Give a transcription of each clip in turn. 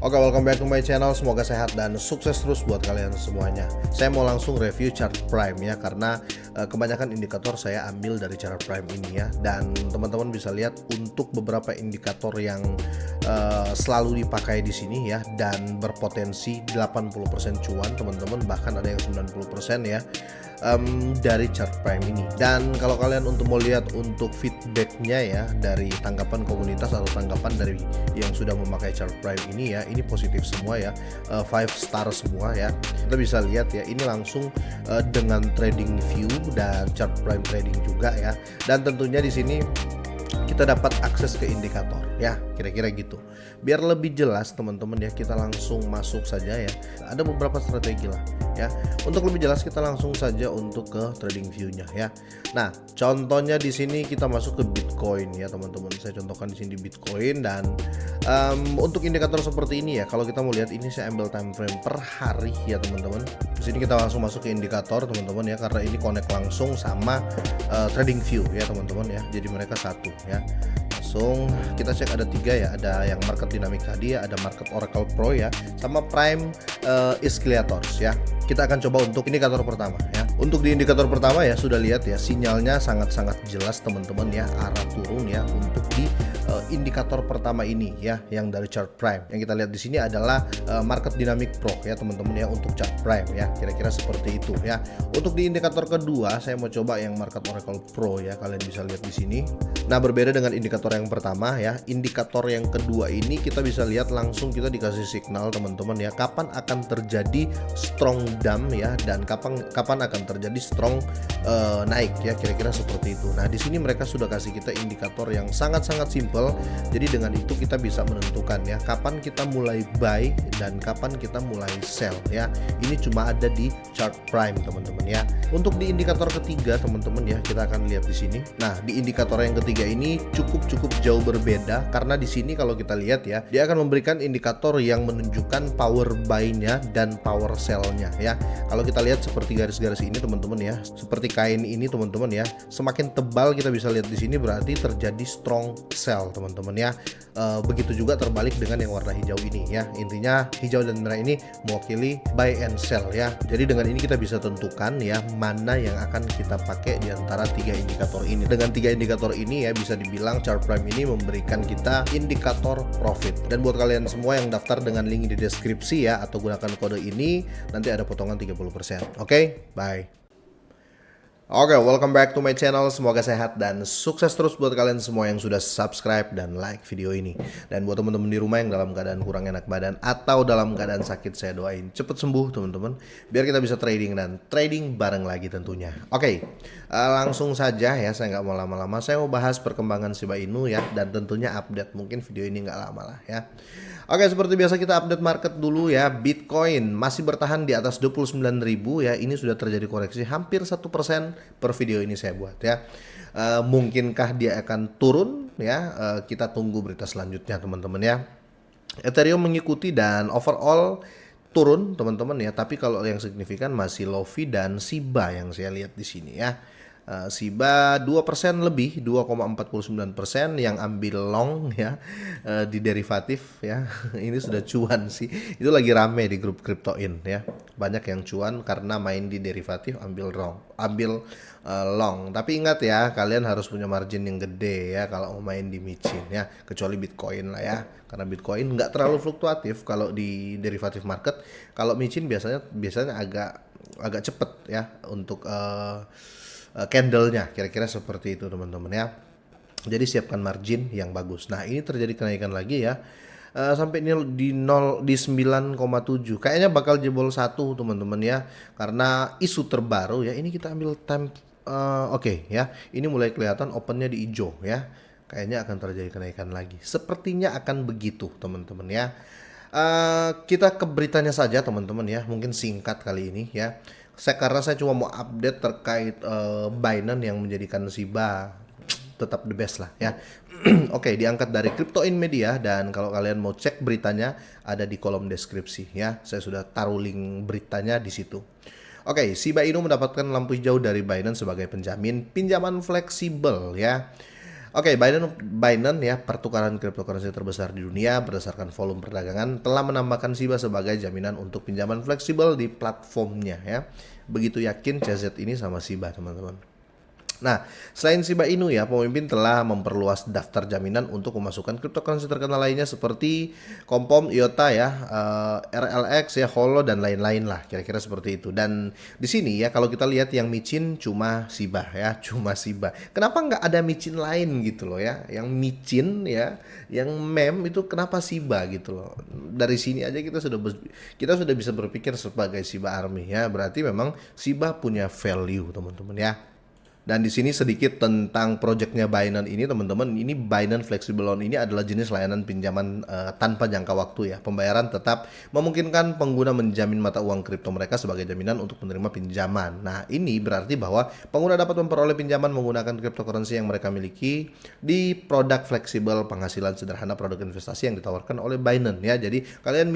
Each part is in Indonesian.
Oke, welcome back to my channel. Semoga sehat dan sukses terus buat kalian semuanya. Saya mau langsung review chart Prime ya, karena kebanyakan indikator saya ambil dari chart Prime ini ya. Dan teman-teman bisa lihat untuk beberapa indikator yang selalu dipakai di sini ya, dan berpotensi 80% cuan teman-teman, bahkan ada yang 90% ya, dari chart Prime ini. Dan kalau kalian untuk mau lihat untuk feedbacknya ya, dari tanggapan komunitas atau tanggapan dari yang sudah memakai chart Prime ini ya, ini positif semua ya, 5 star semua ya. Kita bisa lihat ya, ini langsung dengan trading view dan chart Prime trading juga ya. Dan tentunya di sini kita dapat akses ke indikator ya, kira-kira gitu. Biar lebih jelas teman-teman ya, kita langsung masuk saja ya. Ada beberapa strategi lah ya. Untuk lebih jelas kita langsung saja untuk ke trading view-nya ya. Nah, contohnya di sini kita masuk ke Bitcoin ya teman-teman. Saya contohkan di sini Bitcoin, dan untuk indikator seperti ini ya, kalau kita mau lihat ini saya ambil time frame per hari ya teman-teman. Di sini kita langsung masuk ke indikator teman-teman ya, karena ini connect langsung sama trading view ya teman-teman ya. Jadi mereka satu ya. Langsung kita cek ada 3 ya, ada yang market dynamic tadi ya, ada market Oracle Pro ya, sama Prime Escalators ya. Kita akan coba untuk indikator pertama ya. Untuk di indikator pertama ya, sudah lihat ya, sinyalnya sangat-sangat jelas teman-teman ya, arah turun ya untuk di indikator pertama ini ya, yang dari chart Prime. Yang kita lihat di sini adalah market dynamic pro ya teman-teman ya, untuk chart Prime ya, kira-kira seperti itu ya. Untuk di indikator kedua saya mau coba yang market Oracle Pro ya, kalian bisa lihat di sini. Nah, berbeda dengan indikator yang pertama ya, indikator yang kedua ini kita bisa lihat langsung kita dikasih signal teman-teman ya, kapan akan terjadi strong dump ya, dan kapan akan terjadi strong naik ya, kira-kira seperti itu. Nah, di sini mereka sudah kasih kita indikator yang sangat-sangat simple. Jadi dengan itu kita bisa menentukan ya, kapan kita mulai buy dan kapan kita mulai sell ya. Ini cuma ada di chart Prime teman-teman ya. Untuk di indikator ketiga teman-teman ya, kita akan lihat di sini. Nah, di indikator yang ketiga ini cukup jauh berbeda, karena di sini kalau kita lihat ya, dia akan memberikan indikator yang menunjukkan power buy-nya dan power sell-nya ya. Kalau kita lihat seperti garis-garis ini teman-teman ya, seperti kain ini teman-teman ya, semakin tebal kita bisa lihat di sini berarti terjadi strong sell teman-teman ya. Begitu juga terbalik dengan yang warna hijau ini ya. Intinya hijau dan merah ini mewakili buy and sell ya. Jadi dengan ini kita bisa tentukan ya, mana yang akan kita pakai di antara 3 indikator ini. Dengan 3 indikator ini ya, bisa dibilang chart Prime ini memberikan kita indikator profit. Dan buat kalian semua yang daftar dengan link di deskripsi ya, atau gunakan kode ini, nanti ada potongan 30%. Oke, bye. Oke, welcome back to my channel. Semoga sehat dan sukses terus buat kalian semua yang sudah subscribe dan like video ini. Dan buat teman-teman di rumah yang dalam keadaan kurang enak badan atau dalam keadaan sakit, saya doain cepet sembuh teman-teman, biar kita bisa trading dan trading bareng lagi tentunya. Oke, langsung saja ya, saya nggak mau lama-lama. Saya mau bahas perkembangan Shiba Inu ya, dan tentunya update. Mungkin video ini nggak lama lah ya. Oke, seperti biasa kita update market dulu ya. Bitcoin masih bertahan di atas 29.000 ya. Ini sudah terjadi koreksi hampir 1% per video ini saya buat ya. Mungkinkah dia akan turun ya? Kita tunggu berita selanjutnya teman-teman ya. Ethereum mengikuti dan overall turun teman-teman ya. Tapi kalau yang signifikan masih Lofi dan Shiba yang saya lihat di sini ya. Shiba 2% lebih, 2,49% yang ambil long ya, di derivatif ya. Ini sudah cuan sih. Itu lagi rame di grup cryptoin ya. Banyak yang cuan karena main di derivatif, ambil long. Tapi ingat ya, kalian harus punya margin yang gede ya kalau mau main di micin ya, kecuali Bitcoin lah ya. Karena Bitcoin nggak terlalu fluktuatif kalau di derivatif market. Kalau micin biasanya agak cepet ya untuk candlenya, kira-kira seperti itu teman-teman ya. Jadi siapkan margin yang bagus. Nah, ini terjadi kenaikan lagi ya, sampai ini di 9,7. Kayaknya bakal jebol 1 teman-teman ya, karena isu terbaru ya. Ini kita ambil time. Oke ya, ini mulai kelihatan opennya di hijau ya. Kayaknya akan terjadi kenaikan lagi. Sepertinya akan begitu teman-teman ya. Kita ke beritanya saja teman-teman ya, mungkin singkat kali ini ya. Karena saya cuma mau update terkait Binance yang menjadikan Shiba tetap the best lah ya. Oke, diangkat dari Cryptoin Media, dan kalau kalian mau cek beritanya ada di kolom deskripsi ya. Saya sudah taruh link beritanya di situ. Oke, Shiba Inu mendapatkan lampu hijau dari Binance sebagai penjamin pinjaman fleksibel ya. Oke, Binance ya, pertukaran cryptocurrency terbesar di dunia berdasarkan volume perdagangan, telah menambahkan Shiba sebagai jaminan untuk pinjaman fleksibel di platformnya ya. Begitu yakin CZ ini sama Shiba, teman-teman. Nah, selain Shiba Inu ya, pemimpin telah memperluas daftar jaminan untuk memasukkan cryptocurrency terkenal lainnya seperti Compom, IOTA ya, RLX ya, Holo dan lain-lain lah, kira-kira seperti itu. Dan di sini ya, kalau kita lihat yang micin cuma Shiba ya, cuma Shiba. Kenapa nggak ada micin lain gitu loh ya? Yang micin ya, yang meme itu kenapa Shiba gitu loh? Dari sini aja kita sudah bisa berpikir sebagai Shiba Army ya. Berarti memang Shiba punya value teman-teman ya. Dan di sini sedikit tentang projectnya Binance ini teman-teman. Ini Binance Flexible Loan ini adalah jenis layanan pinjaman tanpa jangka waktu ya. Pembayaran tetap memungkinkan pengguna menjamin mata uang kripto mereka sebagai jaminan untuk menerima pinjaman. Nah ini berarti bahwa pengguna dapat memperoleh pinjaman menggunakan cryptocurrency yang mereka miliki di produk fleksibel penghasilan sederhana produk investasi yang ditawarkan oleh Binance ya. Jadi kalian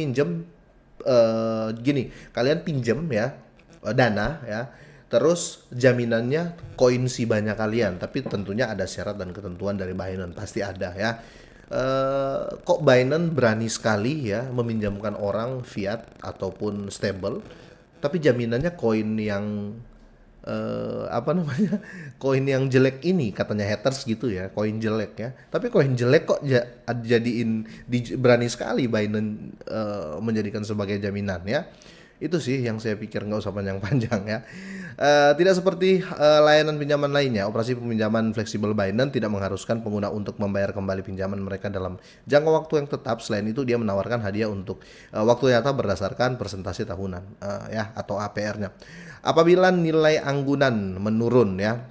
kalian pinjam ya dana ya. Terus jaminannya koin Shiba-nya kalian, tapi tentunya ada syarat dan ketentuan dari Binance pasti ada ya. Kok Binance berani sekali ya meminjamkan orang fiat ataupun stable, tapi jaminannya koin yang koin yang jelek ini katanya haters gitu ya, koin jelek ya. Tapi koin jelek kok berani sekali Binance menjadikan sebagai jaminan ya. Itu sih yang saya pikir, nggak usah panjang-panjang ya. Tidak seperti layanan pinjaman lainnya, operasi peminjaman fleksibel Binance tidak mengharuskan pengguna untuk membayar kembali pinjaman mereka dalam jangka waktu yang tetap. Selain itu, dia menawarkan hadiah untuk waktu nyata berdasarkan persentase tahunan ya atau APR-nya. Apabila nilai anggunan menurun ya,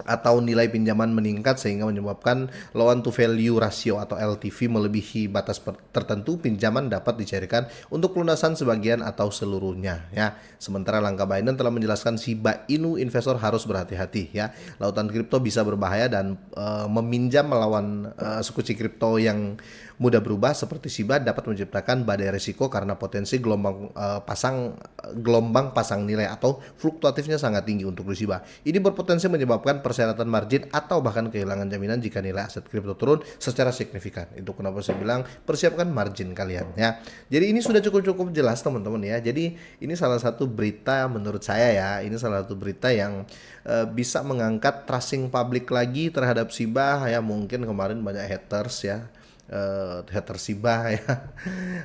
atau nilai pinjaman meningkat sehingga menyebabkan loan to value ratio atau LTV melebihi batas tertentu, pinjaman dapat dicairkan untuk pelunasan sebagian atau seluruhnya ya. Sementara langkah Binance telah menjelaskan Shiba Inu investor harus berhati-hati ya. Lautan kripto bisa berbahaya dan meminjam melawan sekuci kripto yang mudah berubah seperti Shiba dapat menciptakan badai risiko karena potensi gelombang pasang nilai atau fluktuatifnya sangat tinggi untuk Shiba. Ini berpotensi menyebabkan persyaratan margin atau bahkan kehilangan jaminan jika nilai aset kripto turun secara signifikan. Itu kenapa saya bilang persiapkan margin kalian ya. Jadi ini sudah cukup jelas teman-teman ya. Jadi ini salah satu berita menurut saya ya. Ini salah satu berita yang bisa mengangkat trusting publik lagi terhadap Shiba ya. Mungkin kemarin banyak haters ya. Hater Shiba ya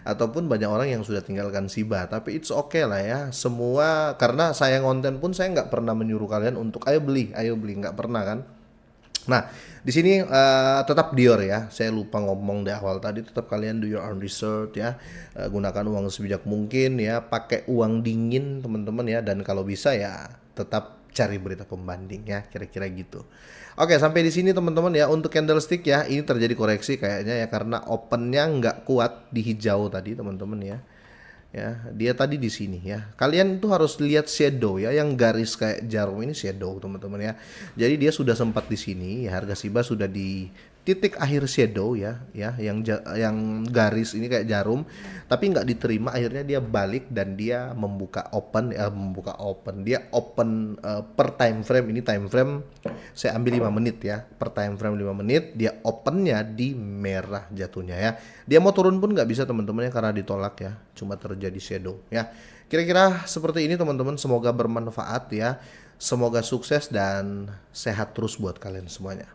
ataupun banyak orang yang sudah tinggalkan Shiba, tapi it's okay lah ya semua, karena saya konten pun saya nggak pernah menyuruh kalian untuk ayo beli, nggak pernah kan. Nah di sini tetap Dior ya, saya lupa ngomong di awal tadi, tetap kalian do your own research ya, gunakan uang sebijak mungkin ya, pakai uang dingin teman-teman ya, dan kalau bisa ya tetap cari berita pembanding ya, kira-kira gitu. Oke, sampai di sini teman-teman ya untuk candlestick ya. Ini terjadi koreksi kayaknya ya karena opennya nggak kuat di hijau tadi teman-teman ya. Ya, dia tadi di sini ya. Kalian tuh harus lihat shadow ya, yang garis kayak jarum ini shadow teman-teman ya. Jadi dia sudah sempat di sini ya, harga Shiba sudah di titik akhir shadow ya, yang garis ini kayak jarum, tapi nggak diterima, akhirnya dia balik dan dia membuka open, dia open per time frame. Ini time frame saya ambil 5 menit ya, per time frame 5 menit dia opennya di merah jatuhnya ya. Dia mau turun pun nggak bisa teman-teman ya karena ditolak ya, cuma terjadi shadow ya. Kira-kira seperti ini teman-teman, semoga bermanfaat ya, semoga sukses dan sehat terus buat kalian semuanya.